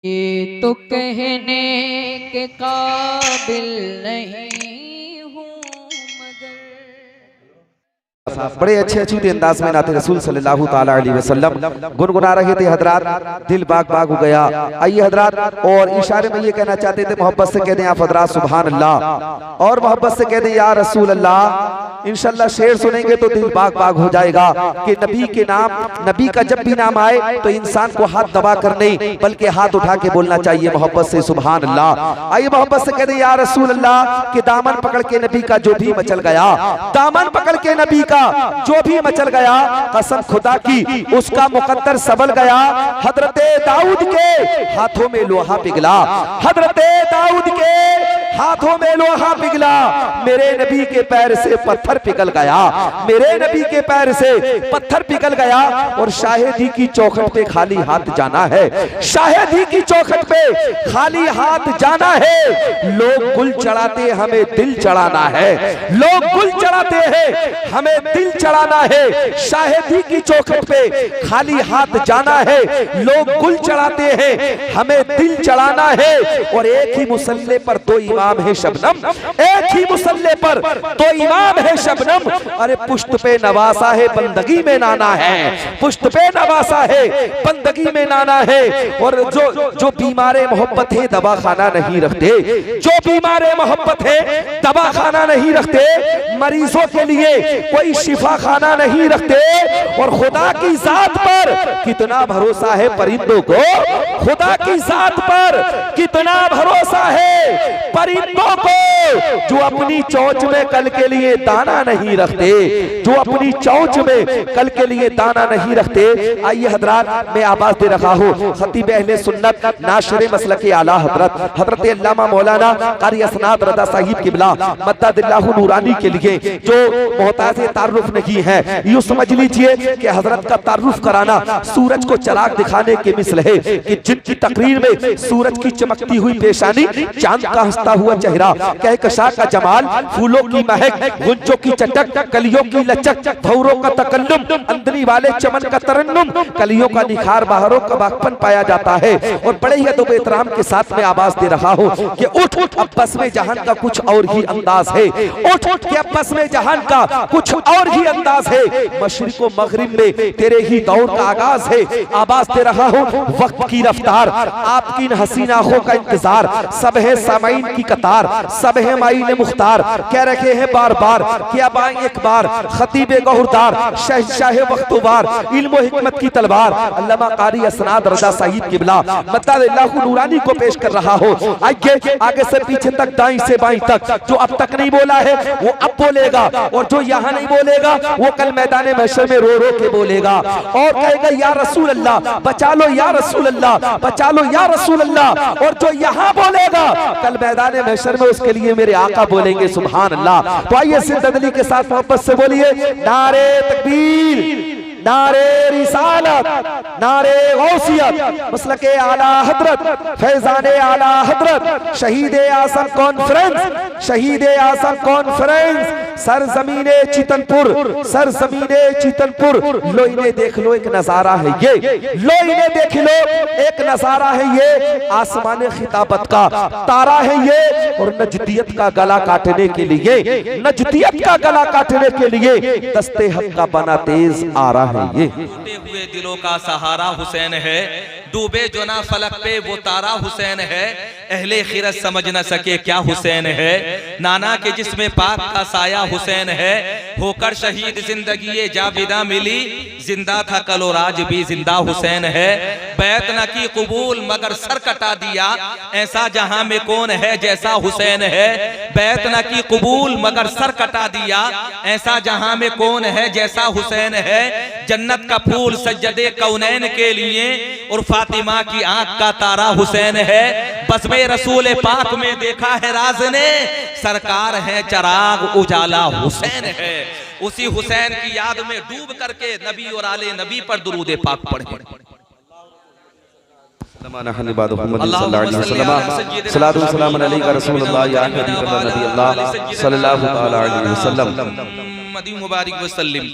ये तो कहने के काबिल नहीं हूँ मगर। बड़े अच्छे अछूते अंदाज में नाते रसूल सल्लल्लाहु ताला अलैहि वसल्लम गुनगुना रहे थे हजरात, दिल बाग बाग हो गया। आइए हजरात, और इशारे में ये कहना चाहते थे, मोहब्बत से कह दें आप हजरात सुभान अल्लाह, और मोहब्बत से कह दें या रसूल अल्लाह। इंशाल्लाह शेर सुनेंगे तो दिल बाग बाग हो जाएगा कि नबी के नाम, नबी का जब भी नाम आए तो इंसान को हाथ दबा कर नहीं बल्कि हाथ उठा के बोलना चाहिए मोहब्बत से सुभान अल्लाह। आइए मोहब्बत से कह दें या रसूल अल्लाह कि दामन पकड़ के नबी का जो भी मचल गया, दामन पकड़ के नबी का जो भी मचल गया, कसम खुदा की उसका मुकद्दर सबल गया। हजरते दाऊद के हाथों में लोहा पिघला, हजरते दाऊद के हाथों में लोहा पिघला, मेरे नबी के पैर से पत्थर पिघल गया, मेरे नबी के पैर से पत्थर पिघल गया। और शाहिदी की चौखट पे खाली हाथ जाना है, शाहिदी की चौखट पे खाली हाथ जाना है। लोग गुल चढ़ाते हमें दिल चढ़ाना है, लोग गुल चढ़ाते हैं हमें दिल चढ़ाना है। शाहिदी की चौखट पे खाली हाथ जाना है, लोग गुल चढ़ाते हैं हमें दिल चढ़ाना है। और एक ही मुसल्ले पर दो इमाम है शबनम, एक ही मुसल्ले पर दो इमाम है शबनम। अरे पुश्त पे नवासा है बंदगी में नाना है, पुश्त पे नवासा है बंदगी में नाना है। और जो बीमारे मोहब्बत है दवा खाना नहीं रखते, जो बीमारे मोहब्बत है दवा खाना नहीं रखते, मरीजों के लिए कोई शिफा खाना नहीं रखते। और खुदा की जात पर कितना भरोसा है परिंदों को, खुदा की जात पर कितना भरोसा है परिंदों को, जो अपनी चोंच में कल के लिए दाना नहीं रखते, जो अपनी चोंच में कल के लिए दाना नहीं रखते। आइए हजरात, मैं आवाज दे रहा हूँ खतीब अहले सुन्नत नाशिर मसलक आला हजरत हजरत अल्लामा मौलाना कारी असनाद रज़ा साहिब किबला मद्ददिल्लाहु नूरानी के लिए जो मोहताज तारुफ नहीं है, यूं समझ लीजिए कि हजरत का तारुफ कराना सूरज को चराग दिखाने के मिसल है कि जिनकी तकरीर में सूरज की चमकती हुई पेशानी, चांद का हंसता हुआ चेहरा, कहकशा का जमाल, फूलों की महक, गुंजों की चटक, कलियों की लचक, भौरों का तकल्लुम, अंदरी वाले चमन का तरन्नुम, कलियों का निखार, बहारों का बागपन पाया जाता है। और बड़े ही अदब एहतराम के साथ में आवाज दे रहा हूँ कि उठ अब बस में जहान का कुछ और ही अंदाज है, उठ के अब बस में जहान का कुछ और ही अंदाज है। मशरिक व मगरिब में तेरे ही दौर का आगाज है। आवाज दे रहा हूँ वक्त की रफ्तार, आपकी इन हसीन आंखों का इंतजार, सब है सामाइन की कतार, सब है माइन मुख्तार, कह रखे हैं बार बार कि अब आए एक बार खतीब गौहरदार, शहंशाह वक्तवार, इल्म हिकमत की तलवार, अल्लामा कारी असनाद रज़ा साहिब किबला मद्ददिल्लाहु नूरानी को पेश कर रहा हो। आगे आगे से पीछे तक, दाईं से बाईं तक, जो अब तक नहीं बोला है वो अब बोलेगा, और जो यहाँ नहीं बोलेगा वो कल मैदान महशर में रो रो के बोलेगा और कहेगा या रसूल अल्लाह बचा लो, या रसूल अल्लाह बचा लो, या रसूल अल्लाह। और जो यहाँ बोलेगा कल मैदान महशर में उसके लिए मेरे आका बोलेंगे सुभान अल्लाह। तो आइए सिद्दली के साथ मोहब्बत से बोलिए नारे तकबीर, नारे रिसालत, नारे गौसियत, मसलके आला हजरत, फैजाने आला हजरत, शहीदे आसम कॉन्फ्रेंस, शहीदे आसम कॉन्फ्रेंस, सरजमीने चितनपुर, सरजमीने चितनपुर। लो इन्हें देख लो, एक नजारा है ये, लो इन्हें देख लो, एक नजारा है ये, आसमान खिताबत का तारा है ये। और नजदियत का गला काटने के लिए, नजदियत का गला काटने के लिए दस्ते हक का बना तेज आ रहा है ये। टूटे हुए दिलों का सहारा हुसैन है, डूबे जो ना फलक पे वो तारा हुसैन है, अहले खिरत समझ न सके क्या हुसैन है, नाना के जिस्म पाक का साया हुसैन है, होकर शहीद जिंदगी जाविदा मिली, जिंदा था कलो राज भी जिंदा हुसैन है। बैत न की कबूल मगर सर कटा दिया, ऐसा जहां में कौन है जैसा हुसैन है। बैत न की कबूल मगर सर कटा दिया, ऐसा जहां में कौन है जैसा हुसैन है। जन्नत का फूल सज्जदे कौनैन के लिए, और फातिमा की आंख का तारा हुसैन है। बस में रसूल पाक में देखा है राज ने, सरकार है चराग उजाला हुसैन है। उसी हुसैन की याद में डूब करके नबी और आले नबी पर दुरूद पाक पढ़े। मुबारक वसल्लम।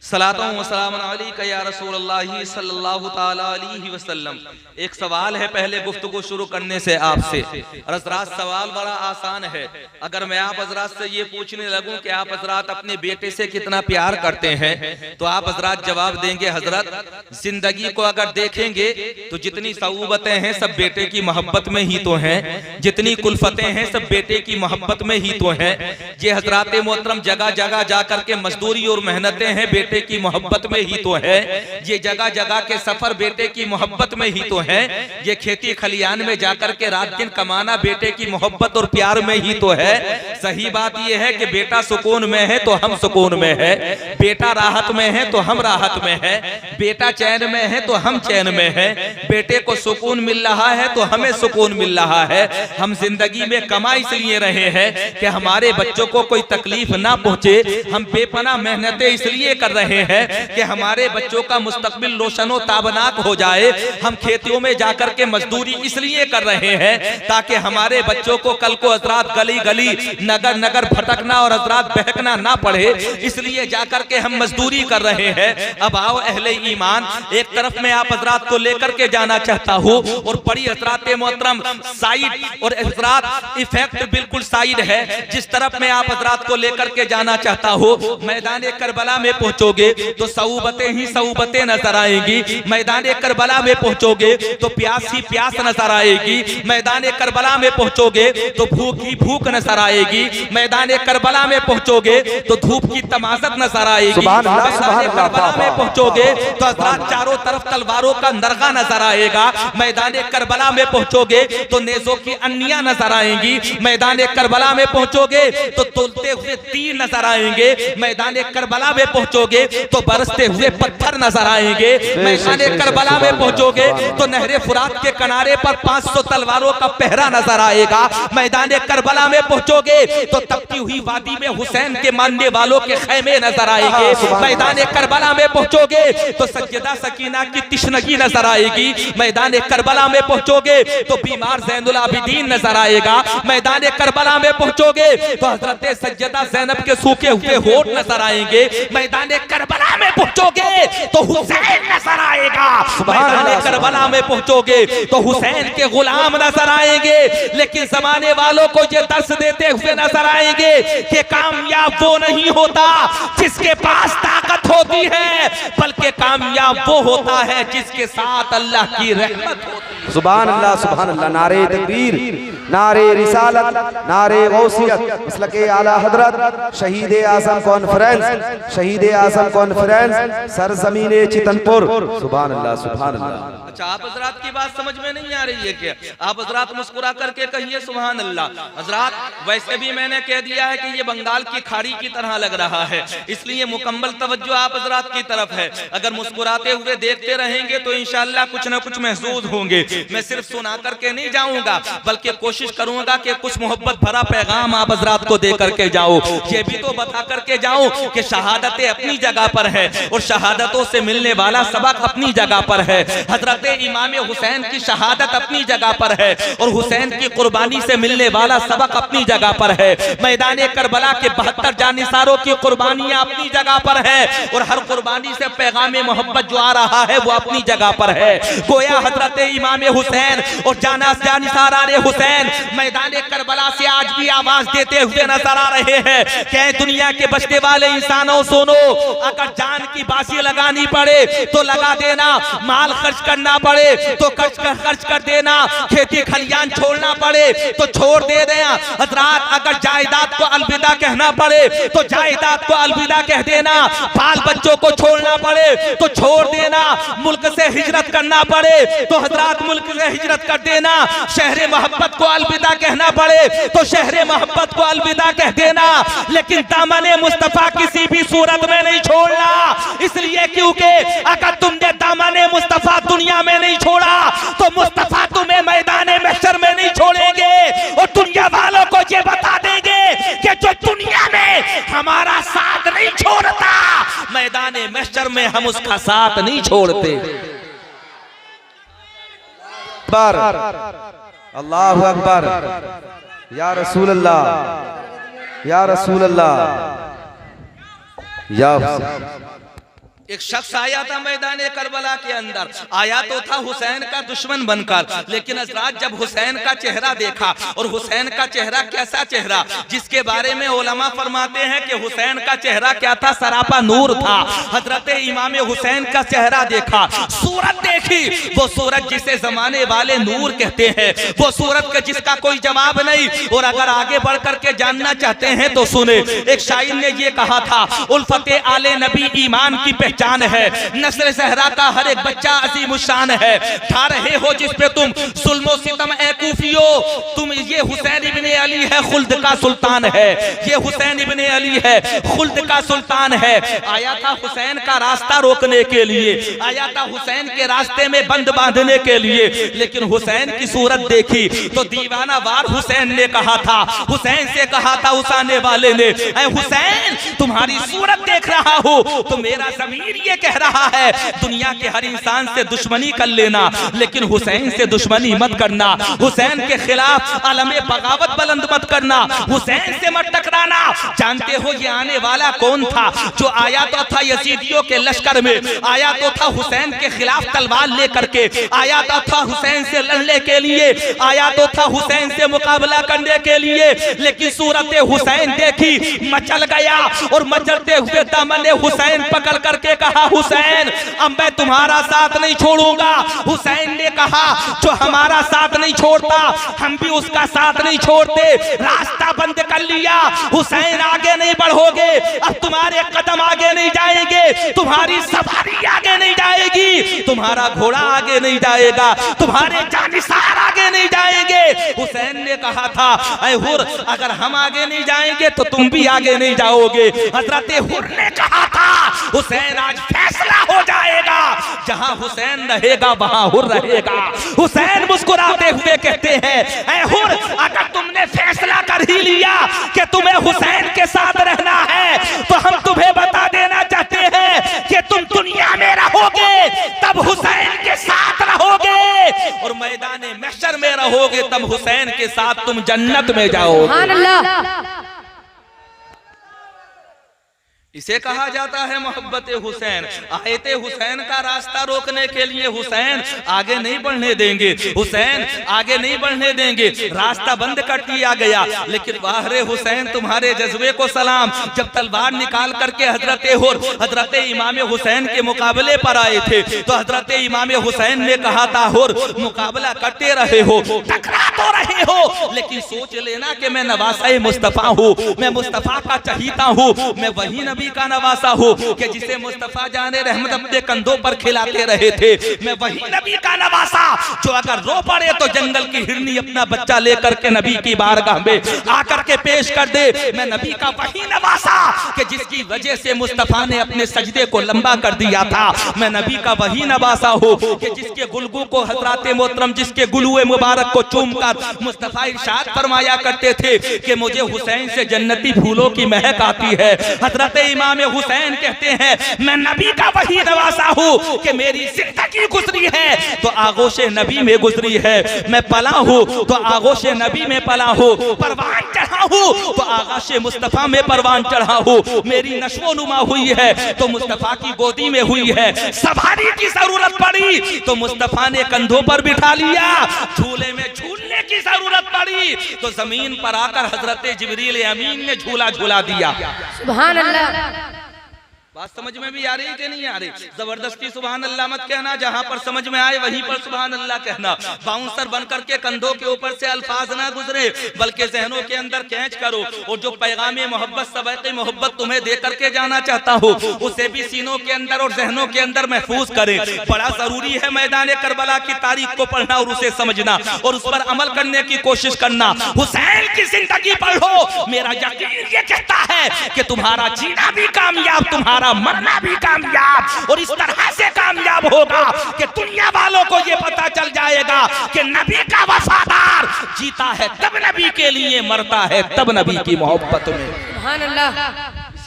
सलातो व सलाम अलैका या रसूलल्लाह सल्लल्लाहु ताला अलैहि वसल्लम। एक सवाल है पहले गुफ्तगू शुरू करने से आपसे, और हज़रात सवाल बड़ा आसान है। अगर मैं आप हज़रात से ये पूछने लगूं कि आप हज़रात अपने बेटे से कितना प्यार करते हैं, तो आप हज़रात जवाब देंगे हज़रत जिंदगी को अगर देखेंगे तो जितनी सऊबतें हैं सब बेटे की मोहब्बत में ही तो हैं, जितनी कुल्फतें हैं सब बेटे की मोहब्बत में ही तो हैं। ये हज़रात मोहतरम जगह जगह जाकर के मजदूरी और मेहनतें हैं बेटे की मोहब्बत में ही तो है। ये जगह जगह के सफर बेटे की मोहब्बत में ही तो है। ये खेती खलियान में जाकर के रात दिन कमाना बेटे की मोहब्बत और प्यार में ही तो है। सही बात यह है कि बेटा सुकून में है तो हम सुकून में है, बेटा राहत में है तो हम राहत में है, बेटा चैन में है तो हम चैन में है। बेटे को सुकून मिल रहा है तो हमें सुकून मिल रहा है। हम जिंदगी में कमा इसलिए रहे हैं कि हमारे बच्चों को कोई तकलीफ ना पहुंचे। हम बेपनाह मेहनतें इसलिए कर रहे हैं कि हमारे बच्चों का मुस्तकबिल रोशनो ताबनाक हो जाए। हम खेतियों में जाकर के मजदूरी इसलिए कर रहे हैं ताकि हमारे बच्चों को कल को हज़रात गली गली नगर नगर भटकना और हज़रात बहकना ना पड़े, इसलिए जाकर के हम मजदूरी कर रहे हैं। अब आओ अहले ईमान, एक तरफ मैं आप हज़रात को लेकर के जाना चाहता हूँ और बड़ी हज़रात मोहतरम साइड और हज़रात इफेक्ट बिल्कुल साइड है जिस तरफ मैं आप हज़रात को लेकर के जाना चाहता हूँ। मैदान करबला में पहुंचोगे तो सऊबतें ही सऊबतें नजर आएंगी। मैदान करबला में पहुंचोगे तो प्यास ही प्यास नजर आएगी। मैदान करबला में पहुंचोगे तो भूख ही भूख नजर आएगी। मैदान करबला में पहुंचोगे तो धूप की तमाज़त नजर आएगी। मैदान करबला में पहुंचोगे तो हज़रात चारों तरफ तलवारों का नरगा नजर आएगा। मैदान करबला में पहुंचोगे तो नेज़ों की अन्नियां नजर आएंगी। मैदान करबला में पहुंचोगे तो तोलते हुए तीर नजर आएंगे। मैदान करबला में पहुंचोगे तो बरसते हुए पत्थर नजर आएंगे। मैदान करबला में पहुंचोगे तो नहरे फुरात के किनारे पर 500 तलवारों का पहरा नजर आएगा। मैदान करबला में पहुंचोगे तो तपती हुई वादी में हुसैन के मानने वालों के खैमे नजर आएंगे। मैदान करबला में पहुंचोगे तो सज्जदा सकीना की तिश्नगी नजर आएगी। मैदान करबला में पहुंचोगे तो बीमार ज़ैनुल आबिदीन नजर आएगा। मैदान करबला में पहुंचोगे तो हजरत सज्जदा ज़ैनब के सूखे हुए होठ नजर आएंगे। मैदान करबला में पहुंचोगे तो हुसैन नजर आएगा। मैदान करबला में पहुंचोगे तो हुसैन के गुलाम नजर आएंगे। लेकिन जमाने वालों को ये दर्श देते हुए नजर आएंगे कि कामयाब वो नहीं होता जिसके पास ताकत होती है, बल्कि कामयाब वो होता है जिसके साथ अल्लाह की रहमत होती है। सुभान अल्लाह, सुभान अल्लाह। नारे तकबीर, नारे रिसालत, नारे गौसियत, मसलके आला हजरत शहीद आजम कॉन्फ्रेंस, शहीद आजम कॉन्फ्रेंस सरजमीन चितनपुर। सुभान अल्लाह, सुभान अल्लाह। अच्छा, आप हज़रात की बात समझ में नहीं आ रही है क्या? आप हज़रात मुस्कुरा करके कहिए सुभान अल्लाह। हज़रात वैसे भी मैंने कह दिया है कि ये बंगाल की खाड़ी की तरह लग रहा है, इसलिए मुकम्मल तवज्जो आप हज़रात की तरफ है। अगर मुस्कुराते हुए देखते रहेंगे तो इंशाअल्लाह कुछ न कुछ महसूस होंगे। मैं सिर्फ सुना करके नहीं जाऊंगा, बल्कि कोशिश करूंगा कि कुछ मोहब्बत भरा पैगाम आप हज़रात को दे करके जाओ। ये भी तो बता करके जाऊं कि शहादतें अपनी जगह पर है और शहादतों से मिलने वाला सबक अपनी जगह पर है। हजरत इमाम हुसैन की शहादत अपनी जगह पर है और हुसैन की कुर्बानी से मिलने वाला सबक अपनी जगह पर है। मैदान करबला के 72 जानिसारों की कुर्बानियां अपनी जगह पर है और हर कुर्बानी से पैगाम मोहब्बत जो आ रहा है वो अपनी जगह पर है। गोया हजरत इमाम हुसैन और जानिसारान हुसैन मैदान करबला से आज भी आवाज देते हुए नजर आ रहे हैं। क्या दुनिया के बचने वाले इंसानों सुनो, अगर जान की बाजी लगानी पड़े तो लगा देना, माल खर्च करना पड़े तो खर्च कर देना, खेती खलियान छोड़ना पड़े तो छोड़ दे देना। हजरात अगर जायदाद को अलविदा कहना पड़े तो जायदाद को अलविदा कह देना, बाल बच्चों को छोड़ना पड़े तो छोड़ देना, मुल्क से हिजरत करना पड़े तो हजरात मुल्क से हिजरत कर देना, शहर मोहब्बत को अलविदा कहना पड़े तो शहर मोहब्बत को अलविदा कह देना। लेकिन दामने मुस्तफा किसी भी सूरत में नहीं छोड़ना, इसलिए क्योंकि अगर तुमने दामने मुस्तफा दुनिया में नहीं छोड़ा तो मुस्तफा तुम्हें मैदान महशर में नहीं छोड़ेंगे और दुनिया वालों को ये बता देंगे कि जो दुनिया में हमारा साथ नहीं छोड़ता, मैदान महशर में हम उसका साथ नहीं छोड़ते। अल्लाहु अकबर, या रसूल अल्लाह, या रसूल अल्लाह, या एक शख्स आया था मैदान करबला के अंदर, आया तो था हुसैन का दुश्मन बनकर, लेकिन हज़रात जब हुसैन का चेहरा देखा, और हुसैन का चेहरा कैसा चेहरा, जिसके बारे में उलमा फरमाते हैं कि हुसैन का चेहरा क्या था, सरापा नूर था। हजरत इमाम हुसैन का चेहरा देखा, सूरत देखी, वो सूरत जिसे जमाने वाले नूर कहते हैं, वो सूरत का जिसका कोई जवाब नहीं। और अगर आगे बढ़ करके जानना चाहते हैं तो सुने, एक शायर ने ये कहा था, उल्फते आले नबी ईमान की पहचान है, नस्ल सहरा का हर एक बच्चा अजीम शान है। ठा रहे हो जिस पे तुम जुल्मो सितम ए कूफियो, तुम ये हुसैन इब्ने अली है, खुल्द का सुल्तान है, ये हुसैन इब्ने अली है, खुल्द का सुल्तान है। आया था हुसैन का रास्ता रोकने के लिए, आया था हुसैन के रास्ते में बंद बांधने के लिए, लेकिन हुसैन की सूरत देखी तो दीवाना वार हुसैन ने कहा था, हुसैन से कहा था उस आने वाले ने, ऐ हुसैन तुम्हारी सूरत देख रहा हूँ तो मेरा ज़मीर ये कह रहा है, दुनिया के हर इंसान से दुश्मनी कर लेना, लेकिन हुसैन से दुश्मनी मत करना, हुसैन के खिलाफ अलमे बगावत बुलंद मत करना, हुसैन से मत टकराना। जानते हो ये आने वाला कौन था? जो आया तो था यजीदियों के लश्कर में, आया तो था हुसैन के खिलाफ तलवार लेकर के, आया तो था हुसैन से लड़ने के लिए, आया तो था हुसैन से मुकाबला करने के लिए, लेकिन सूरत हुसैन देखी मचल गया, और मचलते हुए दामन हुसैन पकड़ करके कहा, हुसैन अब मैं तुम्हारा साथ नहीं छोड़ूंगा। हुसैन ने कहा, जो हमारा साथ नहीं छोड़ता हम भी उसका साथ नहीं छोड़ते। रास्ता बंद कर लिया, हुसैन आगे नहीं बढ़ोगे, अब तुम्हारे कदम आगे नहीं जाएंगे, तुम्हारी सवारी आगे नहीं जाएगी, तुम्हारा घोड़ा आगे नहीं जाएगा, तुम्हारे जानिसार आगे नहीं जाएंगे। हुसैन ने कहा था, ऐ हुर अगर हम आगे नहीं जाएंगे तो तुम भी आगे नहीं जाओगे। हजरत हुर ने कहा था, हुसैन आज फैसला हो जाएगा, जहां हुसैन रहेगा वहां हुर रहेगा। हुसैन मुस्कुराते हुए कहते हैं, ऐ हुर अगर तुमने फैसला कर ही लिया कि तुम्हें हुसैन के साथ रहना है, तो हम तुम्हें बता देना चाहते हैं कि तुम दुनिया में रहोगे तब हुसैन के साथ रहोगे, और मैदान महशर में रहोगे तब हुसैन के साथ तुम जन्नत में जाओगे। इसे कहा जाता है मोहब्बत हुसैन। आयते हुसैन का रास्ता रोकने के लिए हुसैन आगे नहीं बढ़ने देंगे, हुसैन आगे नहीं बढ़ने देंगे, रास्ता बंद कर दिया गया। लेकिन वाहरे हुसैन तुम्हारे जज्बे को सलाम, जब तलवार निकाल करके हजरत इमाम हुसैन के मुकाबले पर आए थे तो हजरत इमाम हुसैन ने कहा था, हुर मुकाबला करते रहे हो, टकरा तो रहे हो, लेकिन सोच लेना कि मैं नवासा मुस्तफा हूँ, मैं मुस्तफा का चहीता हूँ, मैं वही नबी का नवासा हूँ कि जिसे मुस्तफा जाने रहमत अपने कंधों पर खिलाते रहे थे। मैं वही नबी का नवासा जो अगर रो पड़े तो जंगल की हिरनी अपना बच्चा लेकर के नबी की बारगाह में आकर के पेश कर दे। मैं नबी का वही नवासा कि जिसकी वजह से मुस्तफा ने अपने सजदे को लंबा कर दिया था। मैं नबी का वही नवासा हूँ कि जिसके गुलगू को हजरत मोहतरम जिसके गुलुए मुबारक को चूम कर मुस्तफा इरशाद फरमाया करते थे कि मुझे हुसैन से जन्नती फूलों की महक आती है। हजरत इमाम हुसैन कहते हैं, मैं नबी का वही नवासा हूँ कि मेरी जिंदगी गुजरी है तो आगोश नबी में गुजरी है, मैं पला हूँ तो आगोश नबी में पला हूँ, परवान चढ़ा हूँ तो आगोश मुस्तफा में परवान चढ़ा हूँ, मेरी नशो नुमा हुई है तो मुस्तफा की गोदी में हुई है, सवारी की जरूरत पड़ी तो मुस्तफा ने कंधों पर बिठा लिया, झूले में झूलने की जरूरत पड़ी तो जमीन पर आकर हजरत जिब्रील अमीन ने झूला झूला दिया। सुभान अल्लाह। बात समझ में भी आ रही कि नहीं आ रही? जबरदस्ती सुभान अल्लाह मत कहना, जहां पर समझ में आए वहीं पर सुभान अल्लाह कहना। बाउंसर बनकर के कंधों के ऊपर से अल्फाज ना गुजरे बल्कि जहनों के अंदर कैच करो, और जो पैगाम मोहब्बत सबक़ मोहब्बत तुम्हें दे करके जाना चाहता हो उसे भी सीनों के अंदर और जहनों के अंदर महफूज करे। बड़ा जरूरी है मैदान करबला की तारीख को पढ़ना और उसे समझना और उस पर अमल करने की कोशिश करना। हुसैन की जिंदगी पढ़ो, मेरा यकीन ये कहता है कि तुम्हारा जीना भी कामयाब, तुम्हारा मरना भी कामयाब, और इस तरह से कामयाब होगा कि दुनिया वालों को ये पता चल जाएगा कि नबी का वफादार जीता है तब नबी के लिए, मरता है तब नबी की मोहब्बत में। सुभान अल्लाह।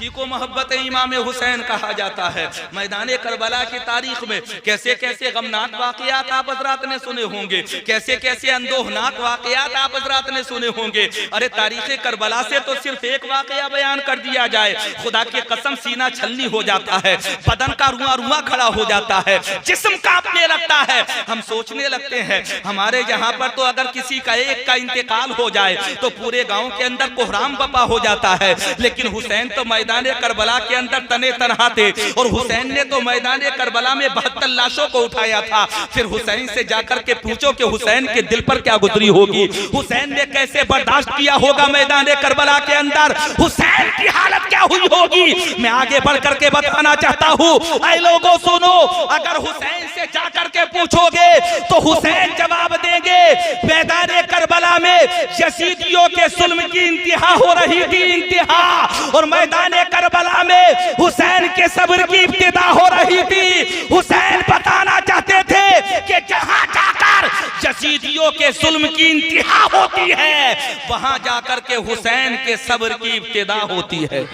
इसी को मोहब्बत इमाम हुसैन कहा जाता है। मैदान करबला की तारीख में कैसे कैसे गमनाक वाकयात आप हजरात ने सुने होंगे, कैसे कैसे अंदोहनाक वाकयात आप हजरात ने सुने होंगे। अरे तारीख करबला से तो सिर्फ एक वाकया बयान कर दिया जाए, खुदा की कसम सीना छलनी हो जाता है, बदन का रुआ रुआ खड़ा हो जाता है, जिस्म कांपने लगता है। हम सोचने लगते हैं हमारे यहाँ पर तो अगर किसी का एक का इंतकाल हो जाए तो पूरे गांव के अंदर कोहराम बपा हो जाता है, लेकिन हुसैन तो मैदान करबला के अंदर तने तनहा थे और हुसैन ने तो मैदान करबला में 72 लाशों को उठाया था। फिर हुसैन से जाकर के पूछो कि हुसैन के दिल पर क्या गुजरी होगी, हुसैन ने कैसे बर्दाश्त किया होगा मैदान करबला के अंदर, हुसैन की हालत क्या हुई होगी। मैं आगे बढ़ करके बताना चाहता हूँ, ऐ लोगों सुनो, अगर हुसैन से जाकर के पूछोगे तो हुसैन जवाब देंगे मैदान करबला में यजीदियों के जुल्म की इंतहा हो रही थी, इंतहा, और मैदान करबला में हुसैन के सब्र की इब्तिदा हो रही थी। हुसैन बताना चाहते थे कि जहां जाकर यजीदियों के जुल्म की इंतहा होती है वहां जाकर के हुसैन के सब्र की इब्तिदा होती है।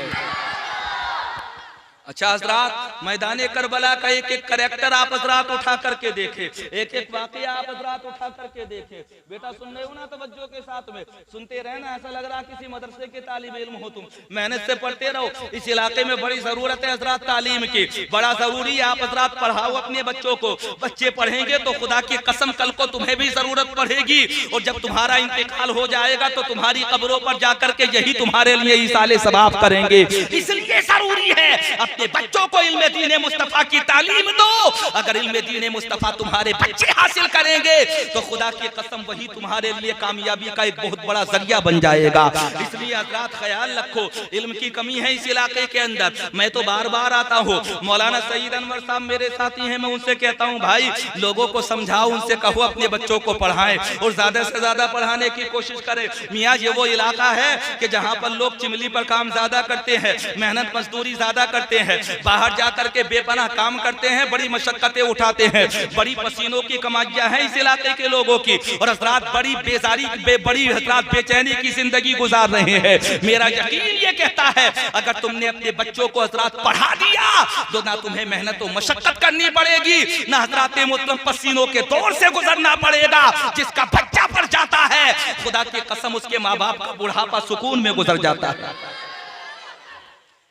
अच्छा हजरात, मैदान करबला का एक एक करैक्टर आप हजरात उठा करके देखे, एक एक वाकया आप हजरात उठा करके देखे। बेटा सुन रहे हो ना तवज्जो के साथ में, सुनते रहना, ऐसा लग रहा किसी मदरसे के तालिब इल्म हो तुम, मेहनत से पढ़ते रहो। इस इलाके में बड़ी जरूरत है हजरात तालीम की, बड़ा जरूरी है आप हजरात पढ़ाओ अपने बच्चों को। बच्चे पढ़ेंगे तो खुदा की कसम कल को तुम्हें भी जरूरत पड़ेगी, और जब तुम्हारा इंतकाल हो जाएगा तो तुम्हारी कब्रों पर जाकर के यही तुम्हारे लिए इसाले सवाब करेंगे। इसलिए जरूरी है अपने बच्चों को इल्मे दीन मुस्तफा की तालीम दो। अगर इल्मे दीन मुस्तफा तुम्हारे बच्चे हासिल करेंगे तो खुदा की कसम वही तुम्हारे लिए कामयाबी का एक बहुत बड़ा जरिया बन जाएगा। इसलिए हजरात ख्याल रखो, इल्म की कमी है इस इलाके के अंदर। मैं तो बार बार आता हूँ, मौलाना सईद अनवर साहब मेरे साथी हैं, मैं उनसे कहता हूँ भाई लोगों को समझाओ, उनसे कहो अपने बच्चों को पढ़ाएं और ज्यादा से ज्यादा पढ़ाने की कोशिश करें। मियाँ ये वो इलाका है कि जहाँ पर लोग चिमली पर काम ज्यादा करते हैं, मेहनत मजदूरी ज्यादा करते हैं, बाहर जाकर के बेपनाह काम करते हैं, बड़ी मशक्कतें उठाते हैं, बड़ी पसीनों की कमाइयां हैं इस इलाके के लोगों की, और हजरात बड़ी बेजारी बड़ी हजरात बेचैनी की जिंदगी गुजार रहे हैं। मेरा यकीन ये कहता है अगर तुमने अपने बच्चों को हजरात पढ़ा दिया तो ना तुम्हें मेहनत और मशक्कत करनी पड़ेगी, ना हजरात मतलब पसीनों के दौर से गुजरना पड़ेगा। जिसका बच्चा पढ़ जाता है खुदा की कसम उसके माँ बाप का बुढ़ापा सुकून में गुजर जाता है।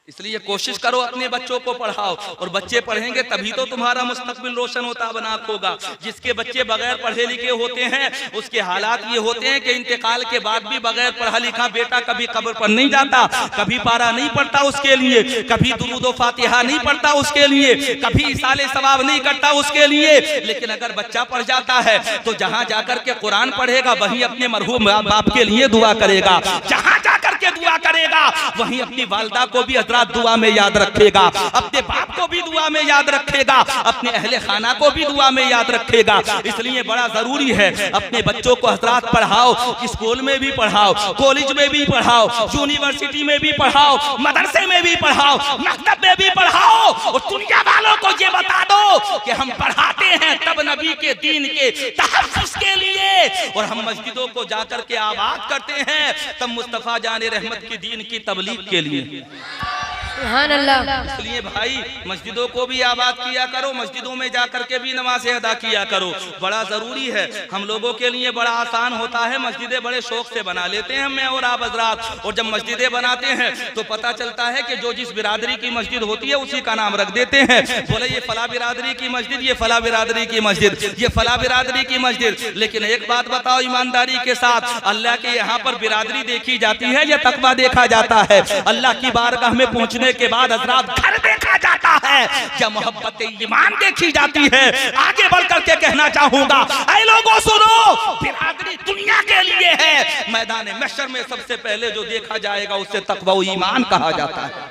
इसलिए कोशिश करो अपने बच्चों को पढ़ाओ, और बच्चे पढ़ेंगे तभी तो तुम्हारा मुस्तकबिल रोशन होता बनात होगा। जिसके बच्चे बगैर पढ़े लिखे होते हैं उसके हालात ये होते हैं कि इंतकाल के बाद भी बगैर पढ़ा लिखा बेटा कभी कब्र पर नहीं जाता, कभी पारा नहीं पढ़ता उसके लिए, कभी दुरूद व फातिहा नहीं पढ़ता उसके लिए, कभी इसाले सवाब नहीं करता उसके लिए। लेकिन अगर बच्चा पढ़ जाता है तो जहाँ जाकर के कुरान पढ़ेगा वहीं अपने मरहूम बाप के लिए दुआ करेगा, जहाँ जाकर के दुआ करेगा वहीं अपनी वालिदा को भी दुआ में याद रखेगा, अपने बाप को भी दुआ में याद रखेगा, अपने अहले खाना को भी दुआ में याद रखेगा। इसलिए बड़ा जरूरी है अपने बच्चों को हजरात पढ़ाओ, स्कूल में भी पढ़ाओ, कॉलेज में भी पढ़ाओ, यूनिवर्सिटी में भी पढ़ाओ, मदरसे में भी पढ़ाओ, मकतब में भी पढ़ाओ, और दुनिया वालों को ये बता दो कि हम पढ़ाते हैं तब नबी के दीन के तहफ्फुज़ के लिए, और हम मस्जिदों को जाकर के आबाद करते हैं तब मुस्तफा जाने रहमत की दीन की तबलीग के लिए। सुभान अल्लाह। इसलिए भाई मस्जिदों को भी आबाद किया करो, मस्जिदों में जाकर के भी नमाज़ें अदा किया करो, बड़ा जरूरी है। हम लोगों के लिए बड़ा आसान होता है, मस्जिदें बड़े शौक से बना लेते हैं मैं और आप हजरात, और जब मस्जिदें बनाते हैं तो पता चलता है कि जो जिस बिरादरी की मस्जिद होती है उसी का नाम रख देते हैं। बोले ये फला बिरादरी की मस्जिद, ये फला बिरादरी की मस्जिद, ये फला बिरादरी की मस्जिद। लेकिन एक बात बताओ ईमानदारी के साथ, अल्लाह के यहाँ पर बिरादरी देखी जाती है या तकवा देखा जाता है? अल्लाह की बारगाह में पहुँचने के बाद हजरात घर देखा जाता है या मोहब्बत ईमान देखी जाती है। आगे बढ़ करके कहना चाहूंगा, ऐ लोगों सुनो, बिरादरी दुनिया के लिए है, मैदान महशर में सबसे पहले जो देखा जाएगा उसे तकवा व ईमान कहा जाता है।